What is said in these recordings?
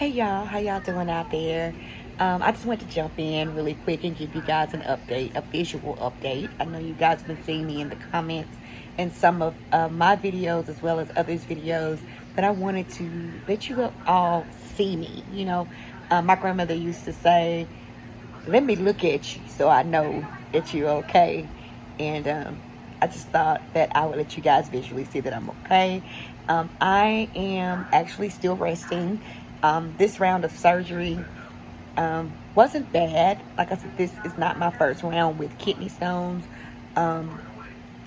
Hey y'all, how y'all doing out there? I just wanted to jump in really quick and give you guys an update, a visual update. I know you guys have been seeing me in the comments and some of my videos as well as others' videos, but I wanted to let you all see me. My grandmother used to say, let me look at you so I know that you're okay. And I just thought that I would let you guys visually see that I'm okay. I am actually still resting. This round of surgery wasn't bad. Like I said, this is not my first round with kidney stones.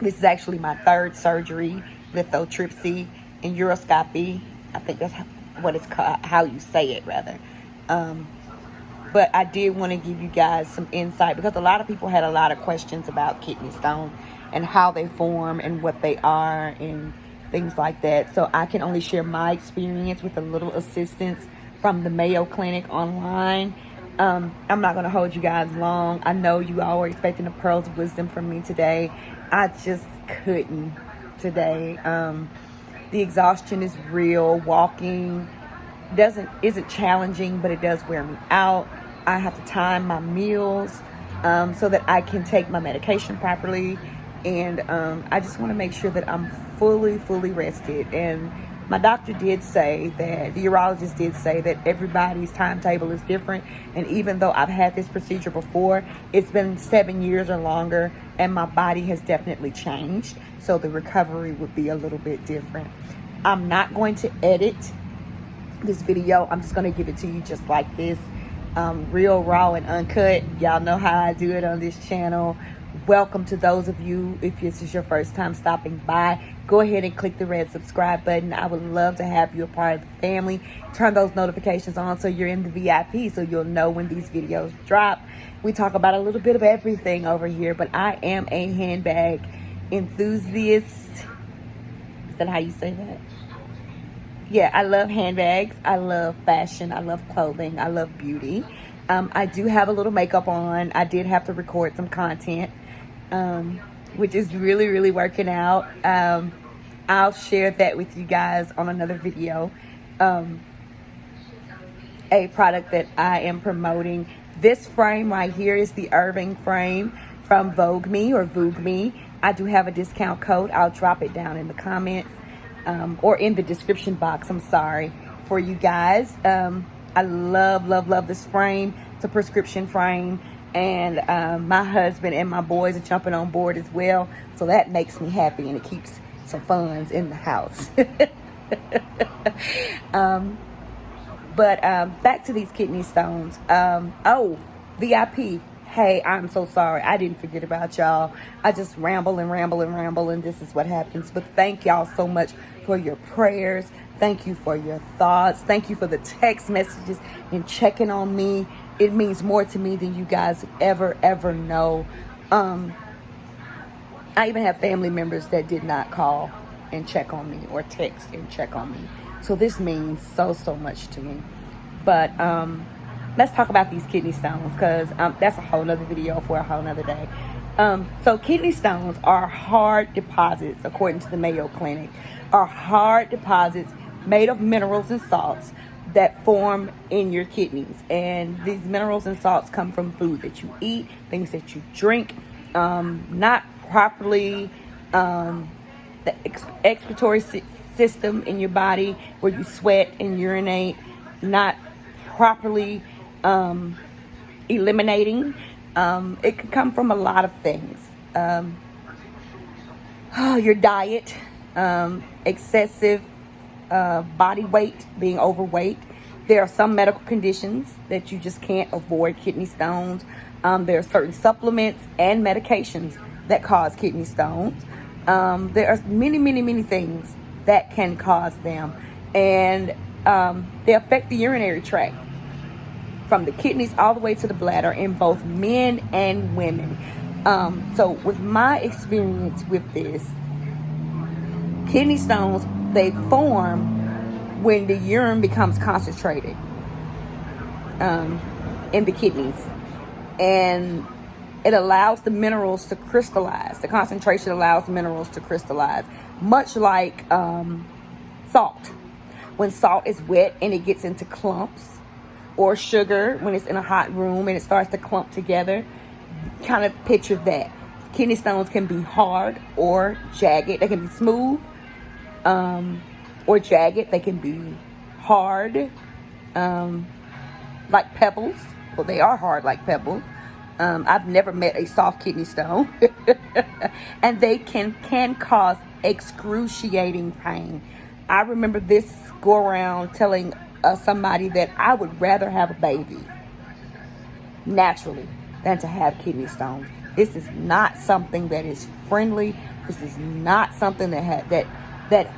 This is actually my third surgery, lithotripsy and uroscopy. I think that's what it's called, how you say it rather. But I did want to give you guys some insight because a lot of people had a lot of questions about kidney stones and how they form and what they are and things like that. So I can only share my experience with a little assistance from the Mayo Clinic online. I'm not going to hold you guys long. I know you all were expecting the pearls of wisdom from me today. I just couldn't today. The exhaustion is real. Walking isn't challenging, but it does wear me out. I have to time my meals so that I can take my medication properly, and I just want to make sure that I'm fully rested. And my doctor did say that, the urologist did say that everybody's timetable is different, and even though I've had this procedure before, it's been 7 years or longer, and my body has definitely changed, so the recovery would be a little bit different. I'm not going to edit this video. I'm just going to give it to you just like this, real, raw, and uncut. Y'all know how I do it on this channel. Welcome to those of you, if this is your first time stopping by, go ahead and click the red subscribe button. I would love to have you a part of the family. Turn those notifications on so you're in the VIP, so you'll know when these videos drop. We talk about a little bit of everything over here, but I am a handbag enthusiast. Is that how you say that? Yeah, I love handbags. I love fashion. I love clothing. I love beauty. I do have a little makeup on. I did have to record some content, which is really working out. I'll share that with you guys on another video. A product that I am promoting. This frame right here is the Irving frame from Vogue Me or Vogue Me. I do have a discount code. I'll drop it down in the comments. Or in the description box, I'm sorry, for you guys. I love this frame. It's a prescription frame, and my husband and my boys are jumping on board as well, so that makes me happy, and it keeps some funds in the house. But back to these kidney stones. Oh, VIP. Hey, I'm so sorry. I didn't forget about y'all. I just ramble, and this is what happens. But thank y'all so much for your prayers. Thank you for your thoughts. Thank you for the text messages and checking on me. It means more to me than you guys ever know. I even have family members that did not call and check on me or text and check on me. So this means so much to me. But let's talk about these kidney stones, because that's a whole nother video for a whole nother day. So kidney stones are hard deposits, according to the Mayo Clinic, are hard deposits made of minerals and salts that form in your kidneys. And these minerals and salts come from food that you eat, things that you drink, not properly, the excretory system in your body where you sweat and urinate, not properly eliminating. It can come from a lot of things. Your diet, excessive body weight, being overweight. There are some medical conditions that you just can't avoid kidney stones. There are certain supplements and medications that cause kidney stones. There are many things that can cause them, and they affect the urinary tract from the kidneys all the way to the bladder in both men and women. So with my experience with this, kidney stones, they form when the urine becomes concentrated in the kidneys, and it allows the minerals to crystallize. The concentration allows minerals to crystallize, much like salt. when salt is wet and it gets into clumps, or sugar when it's in a hot room and it starts to clump together. Kind of picture that. Kidney stones can be hard or jagged. They can be smooth or jagged. They can be hard, like pebbles. Well, they are hard like pebbles. I've never met a soft kidney stone. And they can cause excruciating pain. I remember this go around telling somebody that I would rather have a baby naturally than to have kidney stones. This is not something that is friendly. This is not something that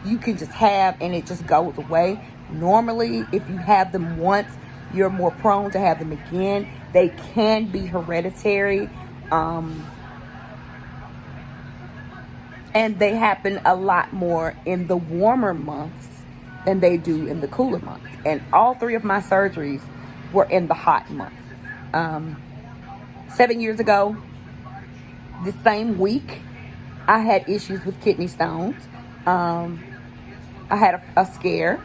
you can just have and it just goes away. Normally, if you have them once, you're more prone to have them again. They can be hereditary. And they happen a lot more in the warmer months than they do in the cooler months. And all 3 of my surgeries were in the hot months. 7 years ago, the same week, I had issues with kidney stones. I had a scare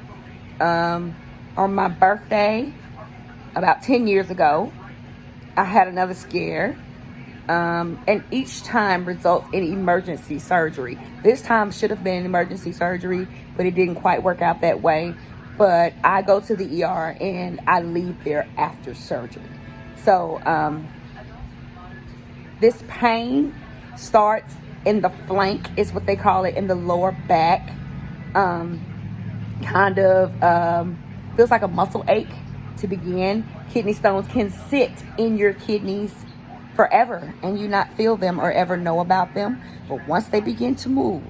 on my birthday about 10 years ago. I had another scare. And each time results in emergency surgery. This time should have been emergency surgery, but it didn't quite work out that way. But I go to the ER and I leave there after surgery. So this pain starts in the flank, is what they call it, in the lower back. Kind of feels like a muscle ache to begin. Kidney stones can sit in your kidneys forever and you not feel them or ever know about them. But once they begin to move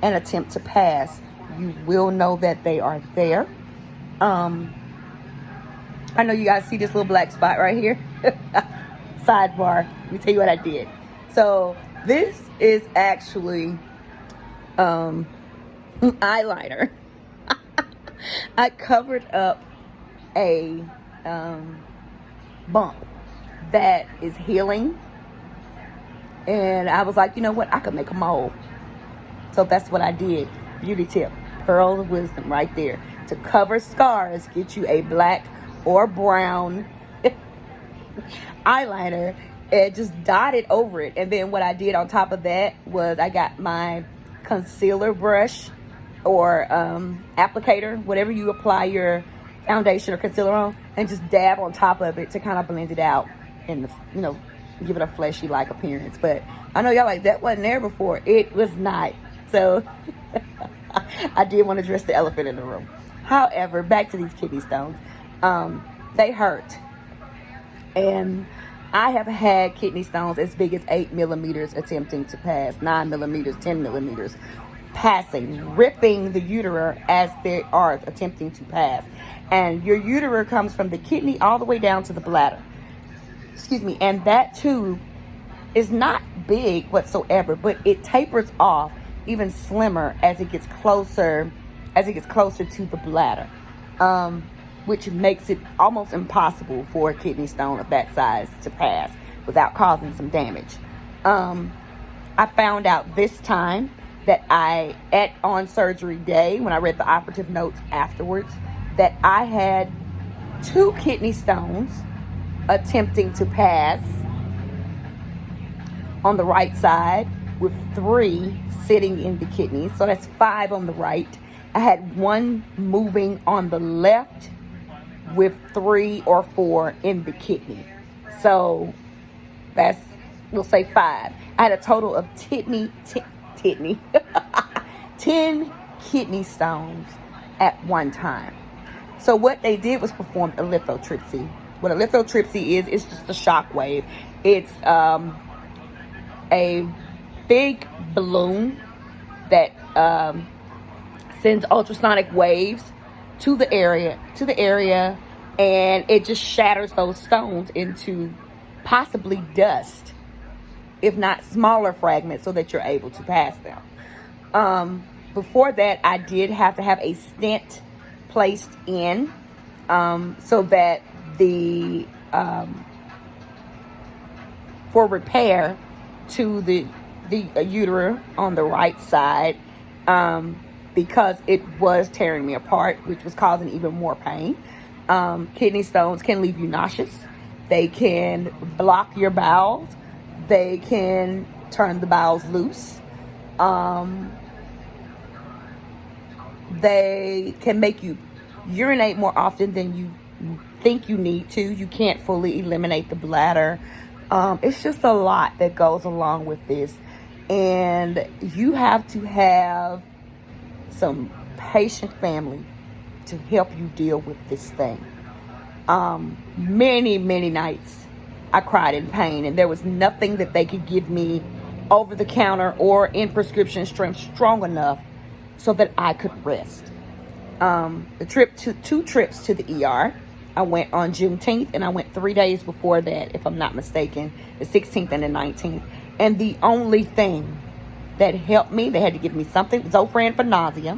and attempt to pass, you will know that they are there. I know you guys see this little black spot right here. Sidebar, let me tell you what I did. So this is actually eyeliner. I covered up a bump that is healing, and I was like, you know what, I could make a mole. So that's what I did. Beauty tip, pearl of wisdom right there. To cover scars, get you a black or brown eyeliner and just dotted over it. And then what I did on top of that was I got my concealer brush or applicator, whatever you apply your foundation or concealer on, and just dab on top of it to kind of blend it out and, you know, give it a fleshy like appearance. But I know y'all like, that wasn't there before. It was not. So I did want to address the elephant in the room. However, back to these kidney stones. They hurt. And I have had kidney stones as big as 8 millimeters attempting to pass, 9 millimeters, 10 millimeters, passing, ripping the ureter as they are attempting to pass. And your ureter comes from the kidney all the way down to the bladder. Excuse me. And that tube is not big whatsoever, but it tapers off even slimmer as it gets closer to the bladder, which makes it almost impossible for a kidney stone of that size to pass without causing some damage. I found out this time that on surgery day, when I read the operative notes afterwards, that I had 2 kidney stones attempting to pass on the right side, with 3 sitting in the kidney. So that's 5 on the right. I had 1 moving on the left with 3 or 4 in the kidney. So that's, we'll say 5. I had a total of 10 kidney stones at one time. So what they did was perform a lithotripsy. What a lithotripsy is, it's just a shock wave. It's a big balloon that sends ultrasonic waves to the area, and it just shatters those stones into possibly dust, if not smaller fragments, so that you're able to pass them. Before that, I did have to have a stent placed in, so that the for repair to the ureter on the right side, because it was tearing me apart, which was causing even more pain. Kidney stones can leave you nauseous. They can block your bowels. They can turn the bowels loose. They can make you urinate more often than you think you need to. You can't fully eliminate the bladder. It's just a lot that goes along with this. And you have to have some patient family to help you deal with this thing. Many nights I cried in pain, and there was nothing that they could give me over the counter or in prescription strength strong enough so that I could rest. Two trips to the ER. I went on Juneteenth, and I went 3 days before that, if I'm not mistaken, the 16th and the 19th. And the only thing that helped me, they had to give me something, Zofran for nausea,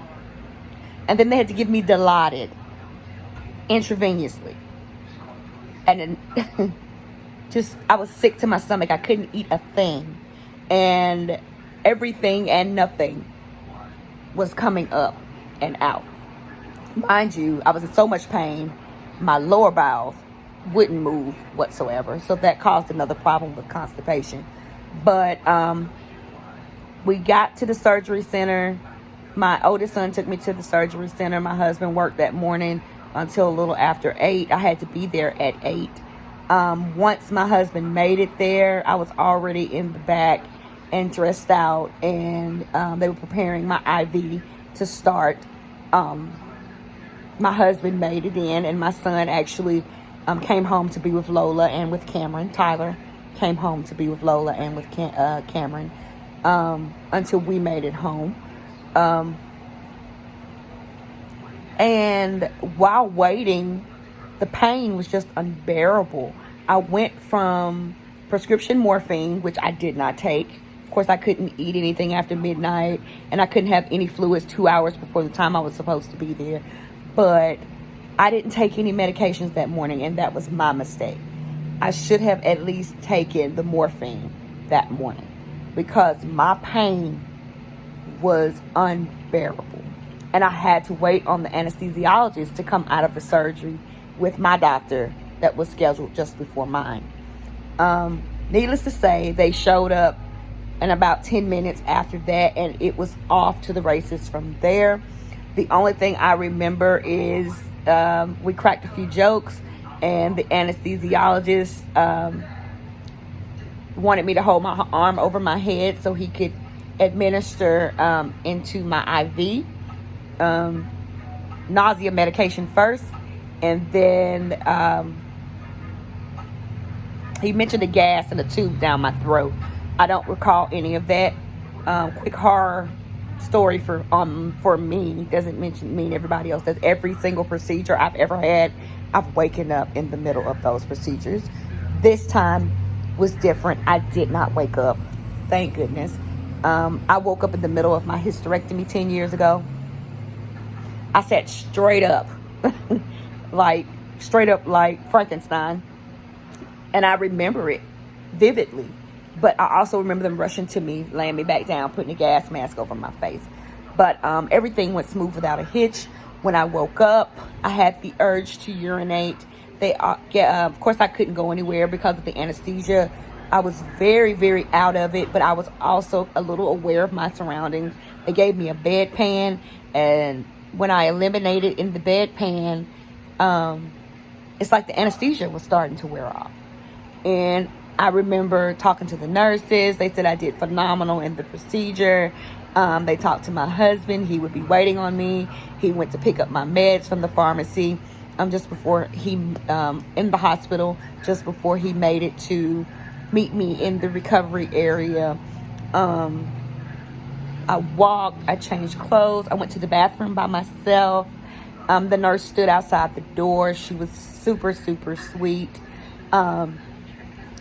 and then they had to give me Dilaudid intravenously. And then I was sick to my stomach. I couldn't eat a thing. And everything and nothing was coming up and out. Mind you, I was in so much pain, my lower bowels wouldn't move whatsoever. So that caused another problem with constipation. But we got to the surgery center. My oldest son took me to the surgery center. My husband worked that morning until a little after 8. I had to be there at 8. Once my husband made it there, I was already in the back and dressed out, and they were preparing my IV to start. My husband made it in, and my son actually came home to be with Lola and with Cameron. Tyler came home to be with Lola and with Cameron until we made it home. And while waiting, the pain was just unbearable. I went from prescription morphine, which I did not take. Of course, I couldn't eat anything after midnight, and I couldn't have any fluids 2 hours before the time I was supposed to be there. But I didn't take any medications that morning, and that was my mistake. I should have at least taken the morphine that morning because my pain was unbearable. And I had to wait on the anesthesiologist to come out of the surgery with my doctor that was scheduled just before mine. Needless to say, they showed up in about 10 minutes after that, and it was off to the races from there. The only thing I remember is we cracked a few jokes, and the anesthesiologist wanted me to hold my arm over my head so he could administer into my IV nausea medication first, and then he mentioned a gas and a tube down my throat. I don't recall any of that. Quick horror story for me, doesn't mean everybody else does. Every single procedure I've ever had, I've waken up in the middle of those procedures. This time was different. I did not wake up, thank goodness. I woke up in the middle of my hysterectomy 10 years ago. I sat straight up like Frankenstein, and I remember it vividly. But I also remember them rushing to me, laying me back down, putting a gas mask over my face. But everything went smooth without a hitch. When I woke up, I had the urge to urinate. Of course, I couldn't go anywhere because of the anesthesia. I was very, very out of it, but I was also a little aware of my surroundings. They gave me a bedpan, and when I eliminated in the bedpan, it's like the anesthesia was starting to wear off. And I remember talking to the nurses. They said I did phenomenal in the procedure. They talked to my husband. He would be waiting on me. He went to pick up my meds from the pharmacy just before he, in the hospital, just before he made it to meet me in the recovery area. I walked, I changed clothes. I went to the bathroom by myself. The nurse stood outside the door. She was super, super sweet.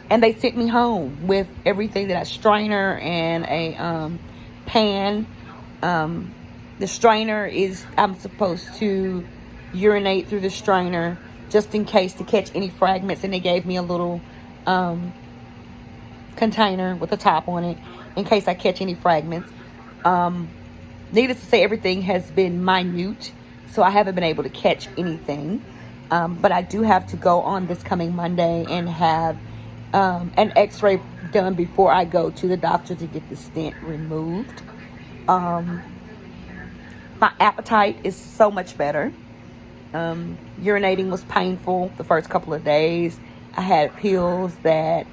And they sent me home with everything, that a strainer and a pan. The strainer is, I'm supposed to urinate through the strainer just in case, to catch any fragments. And they gave me a little container with a top on it in case I catch any fragments. Needless to say, everything has been minute, so I haven't been able to catch anything. But I do have to go on this coming Monday and have an x-ray done before I go to the doctor to get the stent removed. My appetite is so much better. Urinating was painful the first couple of days. I had pills that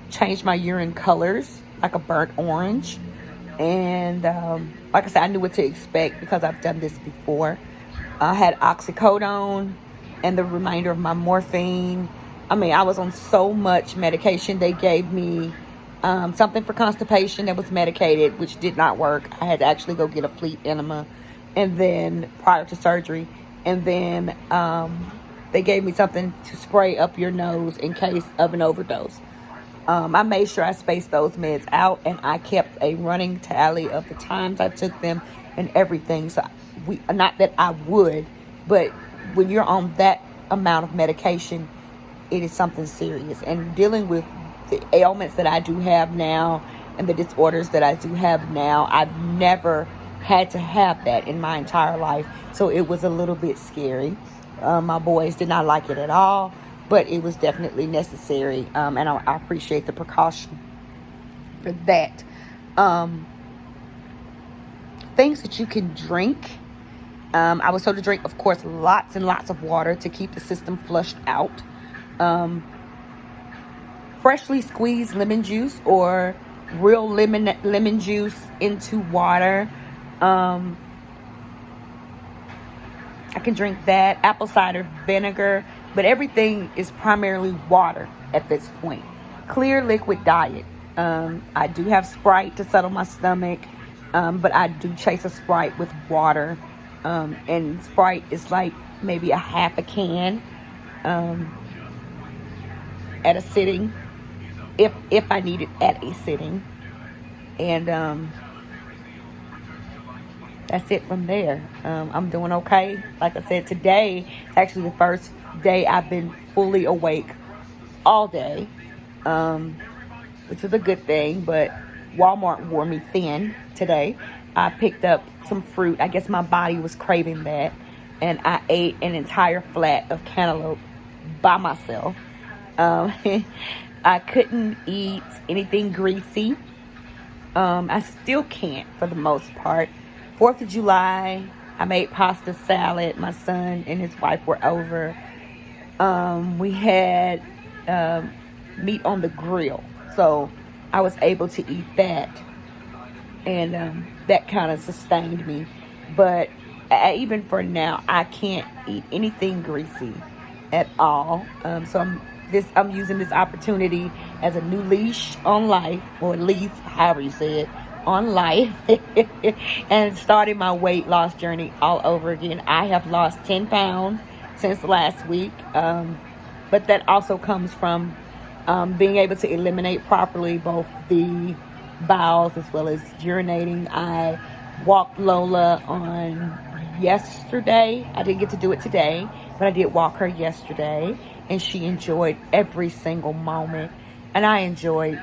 changed my urine colors, like a burnt orange. And like I said, I knew what to expect because I've done this before. I had oxycodone and the remainder of my morphine. I mean, I was on so much medication. They gave me something for constipation that was medicated, which did not work. I had to actually go get a fleet enema, and then prior to surgery. And then they gave me something to spray up your nose in case of an overdose. I made sure I spaced those meds out, and I kept a running tally of the times I took them and everything. So not that I would, but when you're on that amount of medication, it is something serious. And dealing with the ailments that I do have now and the disorders that I do have now, I've never had to have that in my entire life. So it was a little bit scary. My boys did not like it at all, but it was definitely necessary. And I appreciate the precaution for that. Things that you can drink. I was told to drink, of course, lots and lots of water to keep the system flushed out. Freshly squeezed lemon juice or real lemon juice into water. I can drink that. Apple cider vinegar. But everything is primarily water at this point. Clear liquid diet. I do have Sprite to settle my stomach. But I do chase a Sprite with water. And Sprite is like maybe a half a can at a sitting, if I need it at a sitting. And that's it from there. I'm doing okay. Like I said, today is actually the first day I've been fully awake all day, which is a good thing. But Walmart wore me thin today. I picked up some fruit. I guess my body was craving that. And I ate an entire flat of cantaloupe by myself. I couldn't eat anything greasy. I still can't for the most part. 4th of July, I made pasta salad. My son and his wife were over. We had meat on the grill. So I was able to eat that. And that kind of sustained me. But even for now, I can't eat anything greasy at all. So I'm using this opportunity as a new leash on life, or lease, however you say it, on life, and starting my weight loss journey all over again. I have lost 10 pounds since last week, but that also comes from being able to eliminate properly both the bowels as well as urinating. I walked Lola on yesterday. I didn't get to do it today, but I did walk her yesterday, and she enjoyed every single moment, and I enjoyed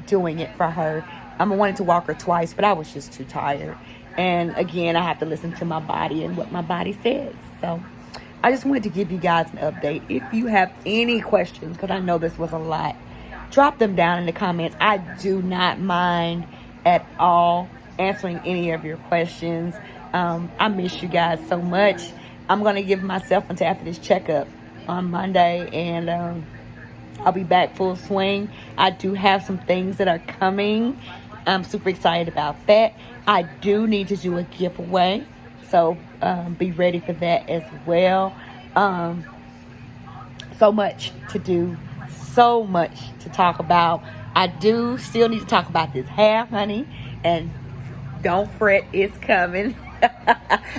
doing it for her. I wanted to walk her twice, but I was just too tired. And again, I have to listen to my body and what my body says. So I just wanted to give you guys an update. If you have any questions, because I know this was a lot, drop them down in the comments. I do not mind at all answering any of your questions. I miss you guys so much. I'm going to give myself until after this checkup on Monday, and I'll be back full swing. I do have some things that are coming. I'm super excited about that. I do need to do a giveaway, so be ready for that as well. So much to do, so much to talk about. I do still need to talk about this hair, honey, and don't fret, it's coming.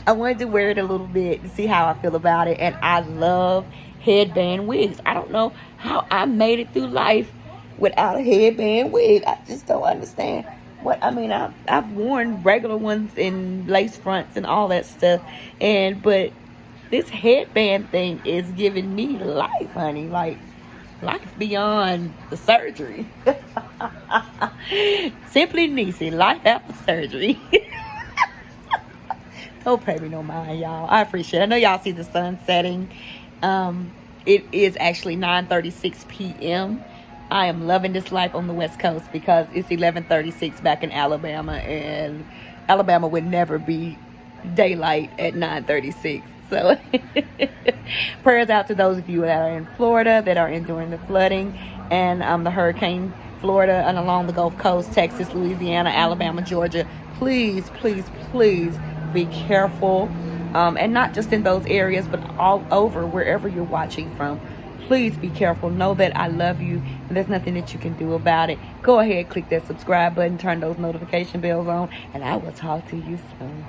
I wanted to wear it a little bit to see how I feel about it, and I love headband wigs. I don't know how I made it through life without a headband wig. I just don't understand. I've worn regular ones and lace fronts and all that stuff, but this headband thing is giving me life, honey. Like life beyond the surgery. Simply Nieccee, life after surgery. Hope baby don't mind, y'all. I appreciate it. I know y'all see the sun setting. It is actually 9:36 p.m. I am loving this life on the West Coast because it's 11:36 back in Alabama, and Alabama would never be daylight at 9:36. So prayers out to those of you that are in Florida that are enduring the flooding and the hurricane, Florida and along the Gulf Coast, Texas, Louisiana, Alabama, Georgia. Please, please, please be careful, and not just in those areas, but all over, wherever you're watching from. Please be careful. Know that I love you, and there's nothing that you can do about it. Go ahead, click that subscribe button, turn those notification bells on, and I will talk to you soon.